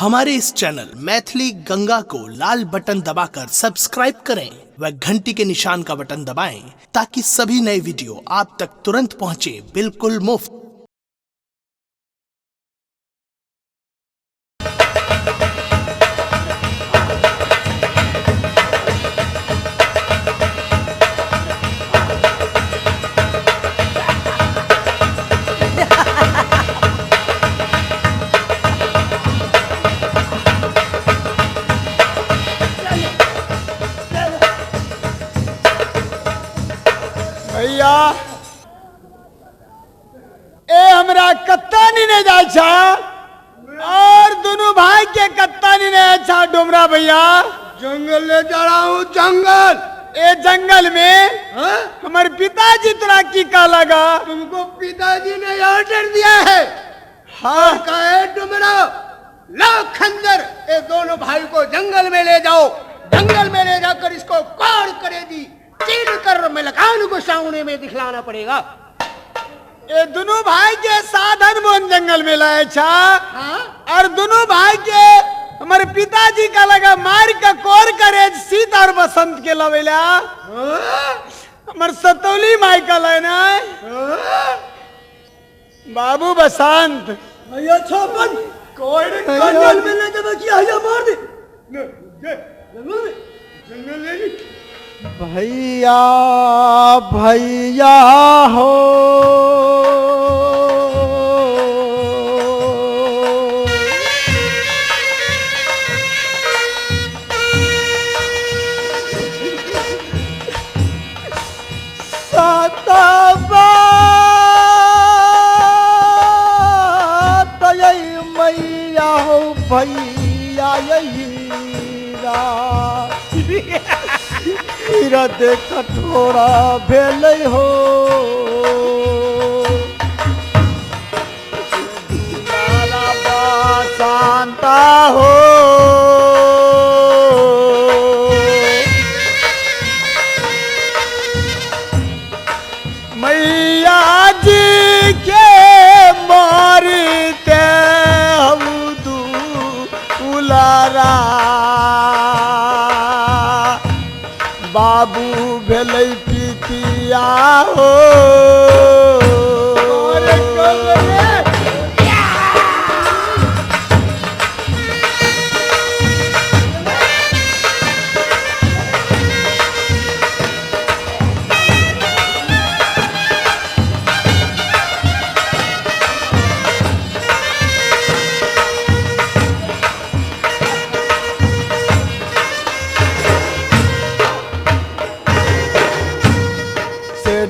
हमारे इस चैनल मैथिली गंगा को लाल बटन दबाकर सब्सक्राइब करें व घंटी के निशान का बटन दबाएं ताकि सभी नए वीडियो आप तक तुरंत पहुंचे बिल्कुल मुफ्त। भैया ए हमरा कत्तानी ने जाय छा और दोनों भाई के कत्तानी ने अच्छा डोमरा भैया जंगल ले जा रहा हूँ जंगल। ए जंगल में हमारे पिताजी तोरा की का लगा? तुमको पिताजी ने ऑर्डर दिया है। हाँ कहा है डुमरा ला खंजर, ये दोनों भाई को जंगल में ले जाओ। जंगल में ले जाकर इसको काट करेगी, चीर कर मलकान को सामने में दिखलाना पड़ेगा। ये दोनों भाई के साधन मोन जंगल में लाए छा और दोनों भाई के हमारे पिताजी का लगा मार का कोर करे सीता और बसंत के लवेला हमारे सतौली माई का लेना बाबू बसंत भैया छोपन कोई जंगल में ले जावे कि आया मार दे। जंगल ले भैया भैया हो मैया हो भैया यही हीरा दे कठोरा भेल हो शांता हो मैया जी के मारते हम दुलारा बाबू भेलै पितिया हो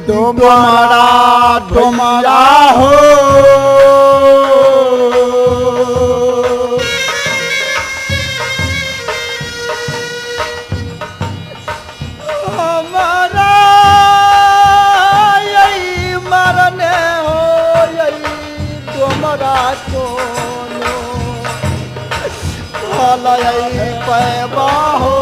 डोमरा डोमरा हो हमारा यही मरने हो यही डोमरा कोनो भला यही पैबा हो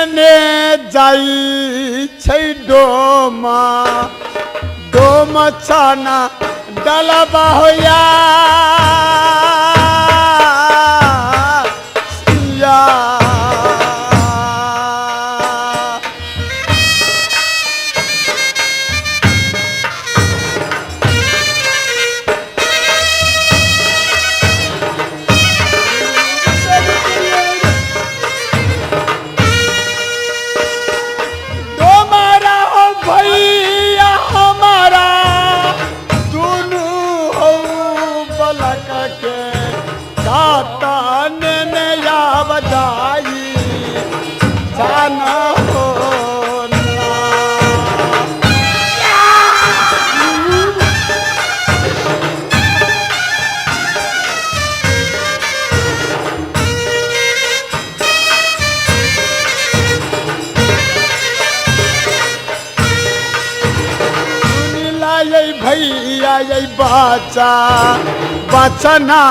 ने जाई छै डोमा डोमा छाना डलबा होया भैया ये बचा बचना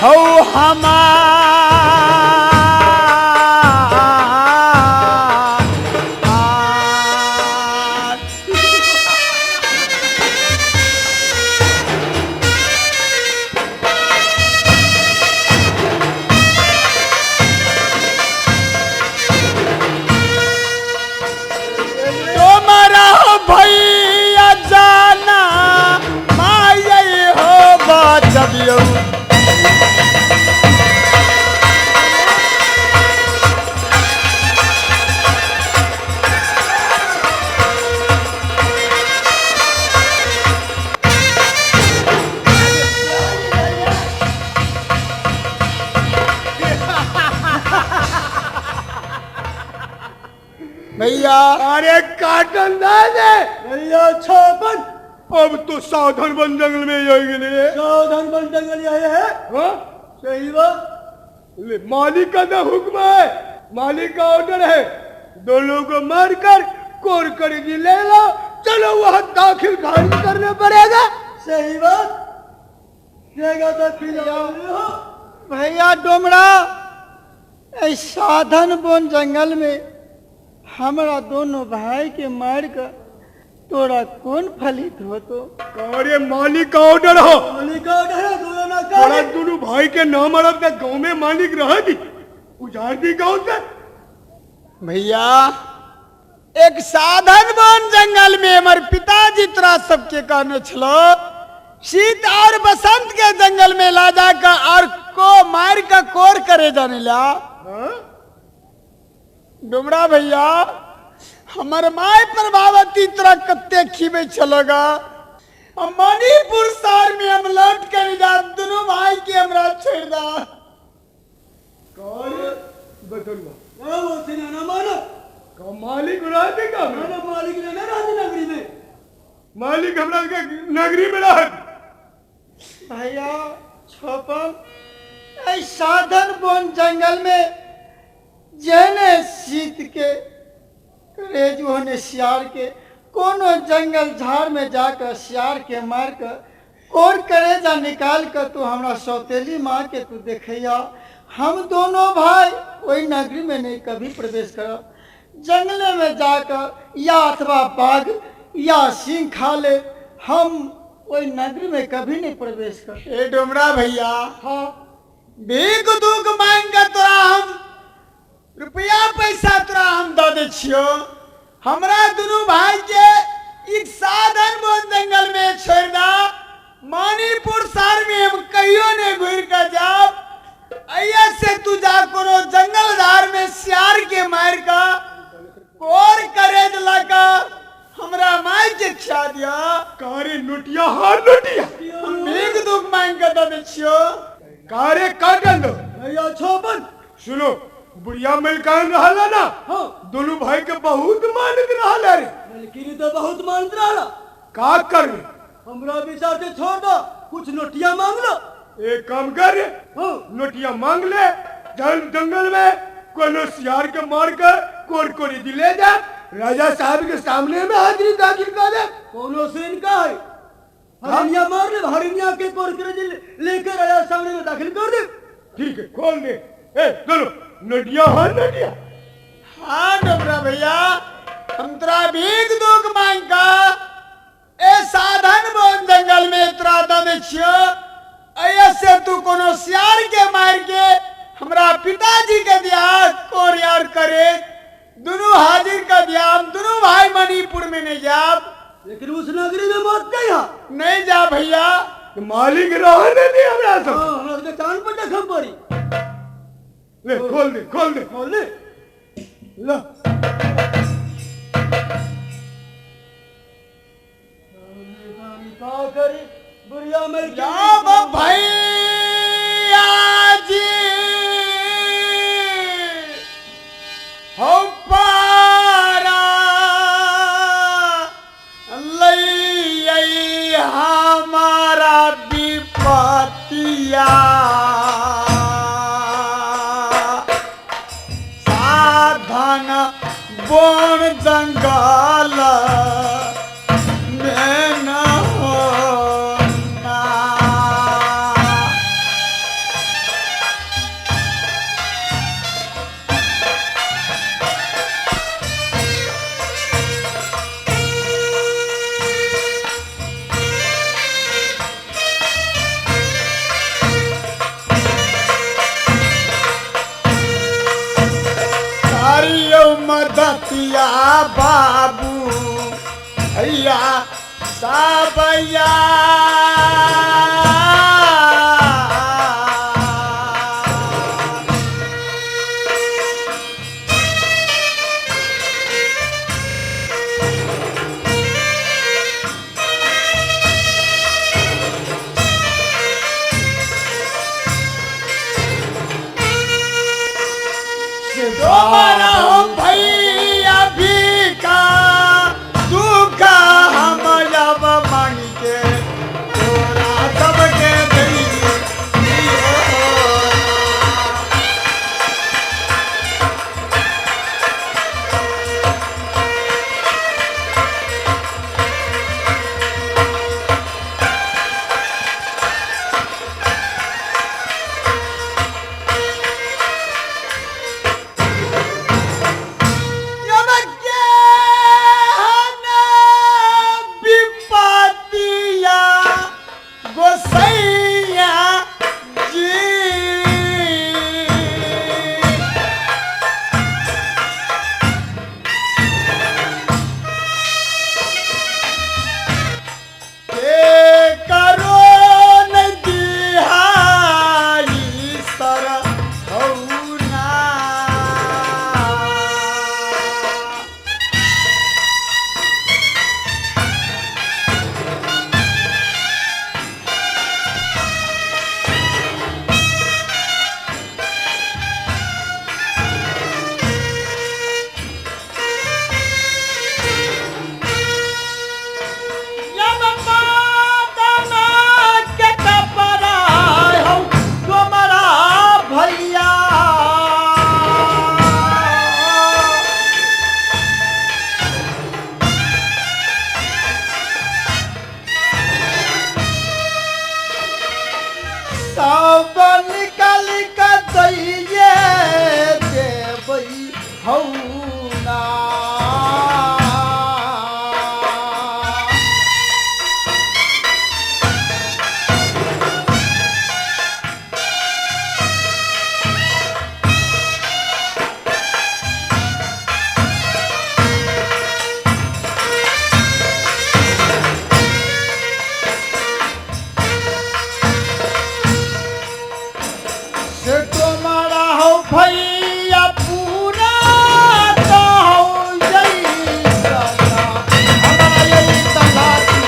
हो हमार। तुम्हारा भैया जाना माये हो बचबियो। भैया अरे काटन दादे भैया छापन अब तो सावधान बन जंगल में जाएंगे ले सावधान बन जंगल आए हैं। हाँ? सही बात। ले, मालिक का ना हुक्म है, मालिक का ऑर्डर है, दोनों को मारकर कोर खरीदी ले लो। चलो वहाँ दाखिल खारिज करना पड़ेगा। सही बात। भैया डोमरा साधन बन जंगल में हमारा दोनों भाई के मार कर तोरा कौन फलित हो तो? अरे मालिक का ऑर्डर हो, मालिक का ऑर्डर है थोड़ा दोनों भाई के नाम और अपने गाँव में मालिक रह दी उजाड़ दी गाँव से। भैया एक साधन बन जंगल में हमारे पिताजी तोरा सबके कहने छलो शीत और बसंत के जंगल में ला जाकर और को मार का कोर करे जाने ला। हाँ? डुमरा भैया हमारे माय प्रभावती तरह कत्ते खीबे चलोगा। हम मणिपुर शहर में हम लौट कर जा दोनों भाई के हमरा छोड़ दा। बदलवा ना मानो का मालिक रह देगा मालिक ने नगरी में मालिक हमरा के नगरी में रह भैया छोपम साधन बन जंगल में जने शीत के रेज होने सियार के कोनो जंगल झाड़ में जाकर सियार के मार कर कोर करेजा निकाल कर तू हमरा सौतेली माँ के तू देखैया। हम दोनों भाई वही नगरी में नहीं कभी प्रवेश कर, जंगले में जाकर या अथवा बाघ या सिंह खा ले, हम वही नगरी में कभी नहीं प्रवेश कर। ए डुमरा भैया हाँ भीख दुख मांग कर तोरा हम रुपया पैसा तोरा हम दे दे छियो। हमरा दोनों भाई के एक साधन बन जंगल में छोड़ दा। मणिपुर शहर में हम कहियो ने घूर कर जाब ऐया से तू जा कोनो जंगल झाड़ में सियार के मार का कोर करे लगा हमरा माई के खिया दिया। कारे लुटिया हार लुटिया हम भीख दुख मांग कर दे दे छियो। कारे काटन दो भैया छोपन सुनो बुढ़िया मिलकान रहला ना हाँ दोनों भाई के बहुत मानत रहला रे लेकिन तो बहुत मानत रहला। का कर हमरा विचार से छोड़ दो कुछ नोटिया मांग लो। एक काम कर रे नोटिया मांग ले जंगल में कोनो सियार के मार कर कोर कोरी दिले जा राजा साहब के सामने में हाजिरी दाखिल कर दे। कोनो सीन का है हरिया मार ले हरिया के कोर करे लेकर राजा सामने में दाखिल कर दे। ठीक है खोल दे ए चलो नदिया हाँ नदिया हाँ डोमरा भैया हम तेरा भीख दुख मांग का ए साधन बन जंगल में तोरा दे छियो। ऐसे तू कोनो सियार के मार के हमरा पिताजी के दिया कोर यार करे दोनों हाजिर का दिया। हम दोनों भाई मणिपुर में नहीं जाब लेकिन उस नगरी में मत गया नहीं जा भैया। मालिक रहने दे हमरा सब हमरा के चांद पर देखम पड़ी। ले खोल दे खोल दे खोल दे ला का करी बुढ़िया में क्या भैया जी हो पारा लई हमारा विपतिया साधन बन जंगल में न हो मदतिया बाबू भैया साबैया हमारा भैया भी का दुख हम जब मांग के तोरा सबके सब निकल के दैये देवई हौना से तुम्हारा हो भैया पूरा तो हो जैसा हमारा यही तलाशी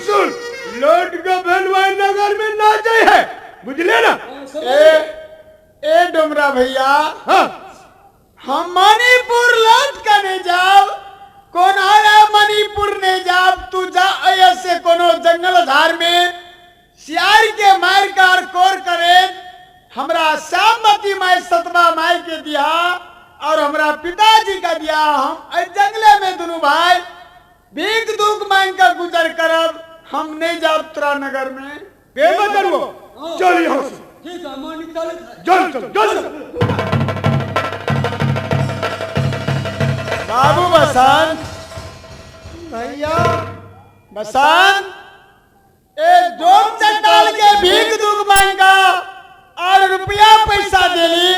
सुन लौट के भलवान नगर में ना जाए है बुझले ना ए डुमरा भैया हाँ हम मणिपुर लौट करने जाओ कौन आया मणिपुर ने जाब तू जा ऐसे कोनो जंगल झार में सियार के मार कार कोर करे हमरा श्यामती माई सतवा माई के दिया और हमरा पिताजी का दिया हम जंगले में दोनों भाई भीख दुख मांग कर गुजर करब हम नहीं जाब तुरा नगर में बेबा करो चल यहाँ से ठीक है मां निकाल चल बाबू बसंत भैया बसंत ए जोम से डाल के भीख दुख मांगा और रुपया पैसा देली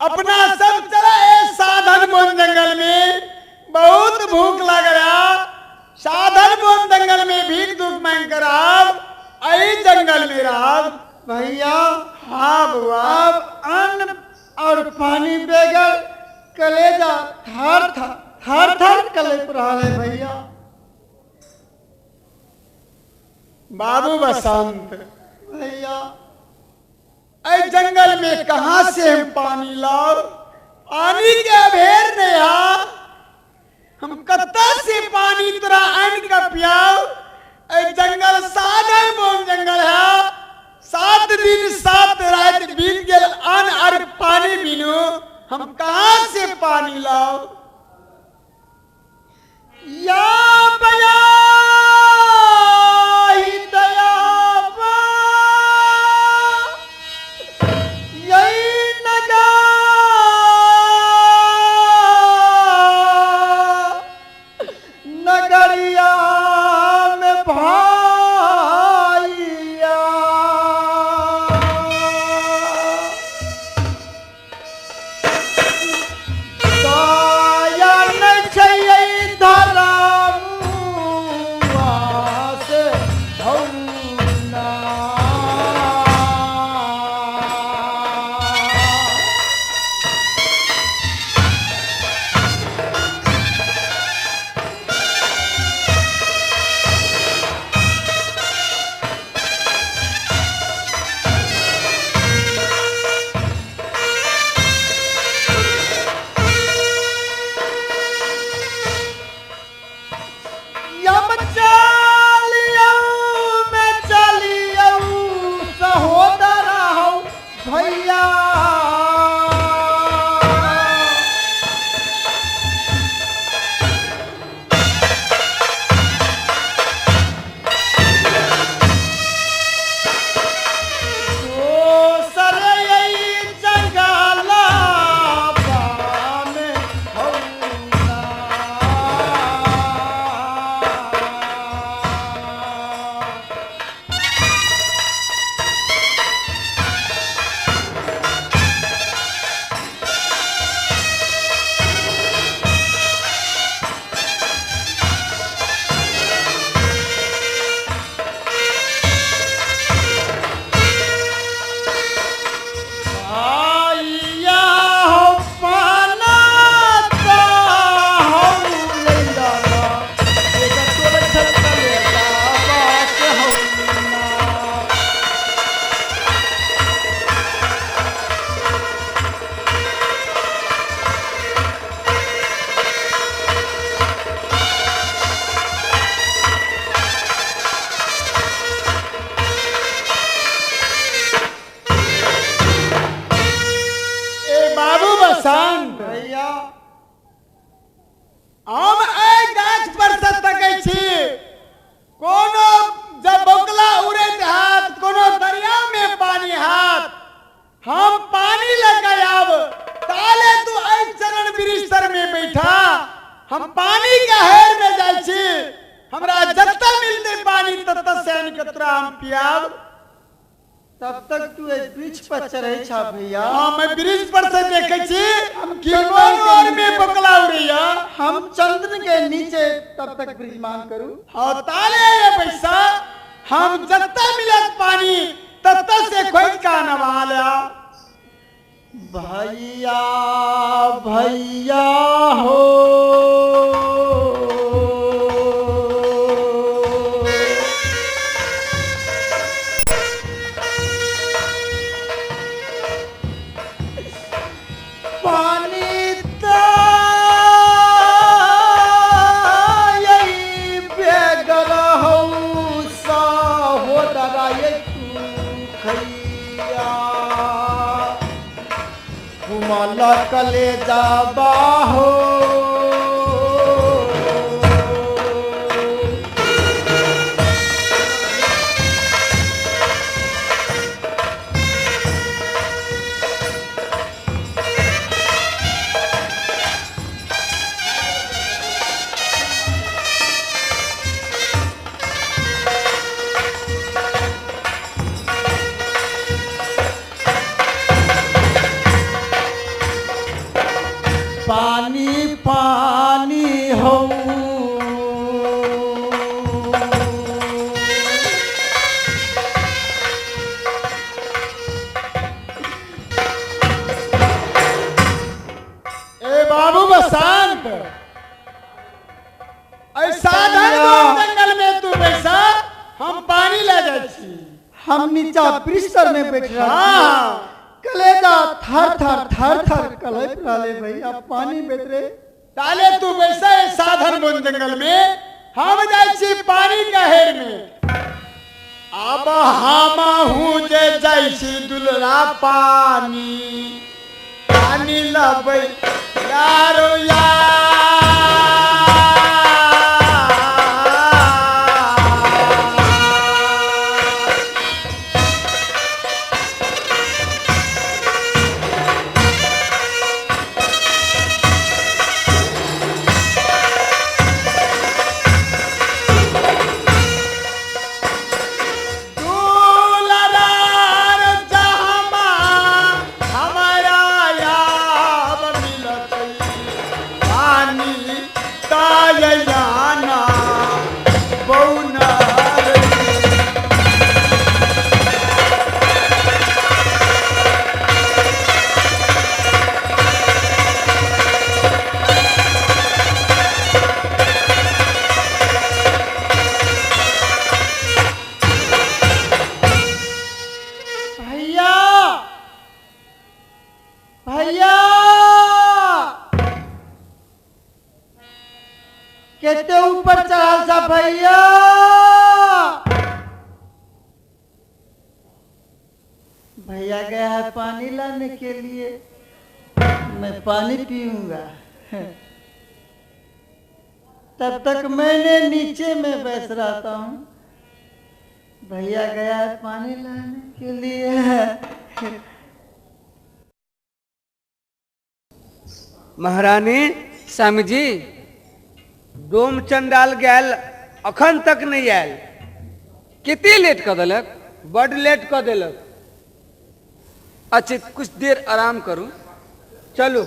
अपना सब चला साधन वन जंगल में बहुत भूख लग रहा साधन वन जंगल में भीख दुख मांग कर आई जंगल में रहा भैया हाँ बुआ अब अन्न और पानी बेगर कलेजा थर थर कले रहा है भैया बाबू बसंत भैया ऐ जंगल में कहां से हम पानी लाओ पानी के अभेर ने हम कत्ता से पानी तुरा अन्न का पियाओ ऐ जंगल साधन बोन जंगल है 7 दिन 7 रात बीत गए अन्न और पानी बिनु हम कहां से पानी लाओ या बया ही दया हौना। यम चालियौ मैं चालियौ सहोदरा हौ भैया। दोसर यही जंगला बामे हौना। आइया हो पानाता हो लैला एक तोर छतले का बात हौना। ए बाबू बसंत भैया हम एहि गाछ पर से तकै छी कोनो जब बगला उड़े हाथ कोनो दरिया में पानी हाथ हम पानी लेके आब ताले तू एहि चरण वृक्ष तर में बैठा हम पानी के हेर में जाइ छी हमरा जत्ता मिलते पानी तत्ता से आनि के तोरा हम पियाब। तब तक तू एक वृक्ष पर चढ़े छा भैया। हाँ मैं ब्रिज पर से देखे छी कि कौन और में बकला उड़ैया। हम चंद्र के नीचे तब तक विराजमान करूं। हाँ ताले ये पैसा हम जत्ता मिलत पानी तत्ता से खोज का नवा लिया। भैया भैया हो पानी यही बेगर हो सहोदरा ये तू खैया। घुमल कले जाबा हो पानी पानी हो ए बाबू बसंत ऐसा जंगल में तू बैसा हम पानी ले जाइ छी। हम नीचा पृष्ठर में बैठ रहा हाँ कलेजा थर थर थर थर कले प्राले भैया पानी बेच रे। ताले तू बैसा है साधन बन जंगल में हम जाइ छी पानी का हेर में। अब हम हूँ जे जाइ छी दुलरा पानी पानी लबै यारो कितने ऊपर चढ़ा सा भैया। भैया गया है पानी लाने के लिए, मैं पानी पीऊंगा। तब तक मैंने नीचे में बैठ रहता हूँ। भैया गया है पानी लाने के लिए। महारानी स्वामी जी डोम चंडाल गैल अखन तक नहीं आयल, कितनी लेट कर दिलक। बड लेट कर दिलक। अच्छा कुछ देर आराम करूं। चलो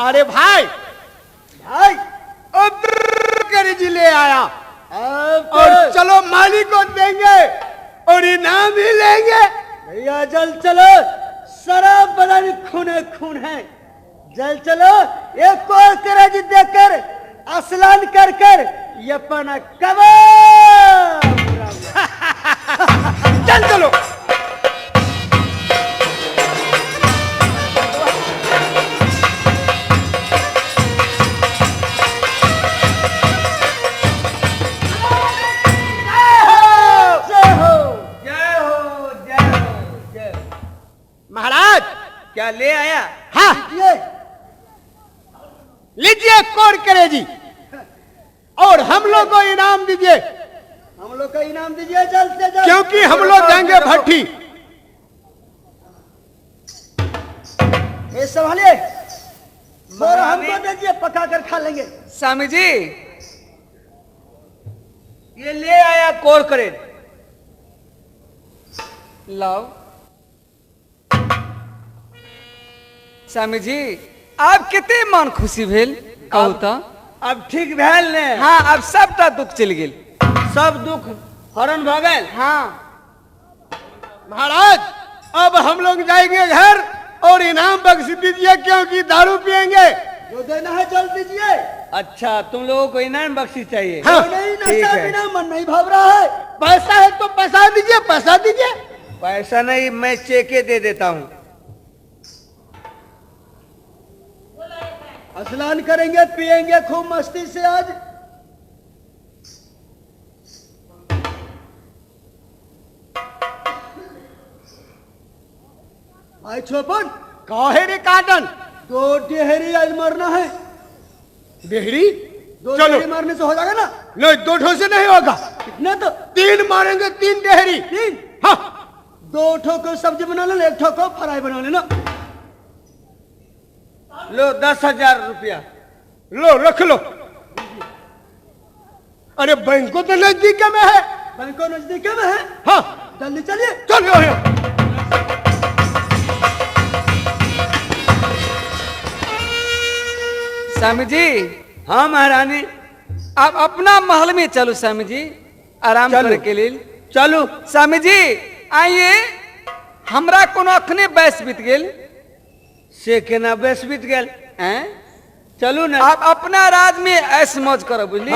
अरे भाई भाई करी जी ले आया और चलो मालिक को देंगे और इनाम भी लेंगे। भैया जल चलो, शराब बनानी खूने खून है। जल चलो, एक और करज देकर स्नान कर कर ये अपना कमा। चल चलो महाराज। क्या ले आया? हाँ लीजिए कोर करे जी, और हम लोग को इनाम दीजिए। हम लोग का इनाम दीजिए जल्द से जल्द, क्योंकि हम लोग जाएंगे भट्टी। ये संभालिए और हमको दीजिए, पका कर खा लेंगे। स्वामी जी ये ले आया कोर करे। लाओ। स्वामी जी आप कितने मन खुशी भेल कहू तो। अब ठीक भेल ने। हाँ अब सबटा दुख चल गेल। सब दुख हरण भ गए। हाँ महाराज अब हम लोग जाएंगे घर और इनाम बख्श दीजिए, क्योंकि दारू पिएंगे। जो देना है जल्द दीजिए। अच्छा तुम लोगों को इनाम बख्शी चाहिए। हाँ, नहीं ठीक नशा है। बिना मन नहीं भाव रहा है। पैसा है तो पैसा दीजिए, पैसा दीजिए। पैसा नहीं, मैं चेके दे देता हूँ। स्नान करेंगे, पिएंगे खूब मस्ती से आज। आई छोपन काहे रे काटन? 2 डेहरी आज मरना है। डेहरी? 2 चलो। डेहरी मारने से हो जाएगा ना? नहीं 2 ठो से नहीं होगा। कितने तो 3 मारेंगे, 3 डेहरी। 3। हाँ 2 ठो को सब्जी बना लेना, 1 ठो को फ्राई बना लेना। लो 10,000 रुपया लो, रख लो। अरे बैंकों तो नजदीक में है। बैंकों नजदीक में है। हाँ जल्दी चलिए। चलो। स्वामी जी हाँ महारानी आप अपना महल में चलो। स्वामी जी आराम चलो। करे के लिए चलो। स्वामी जी आइए। हमरा कोनो अखने बैस बीत गेल से केना बेस बीत गेल। हैं? चलू ना। आप अपना राज में ऐश मौज करो बुझली।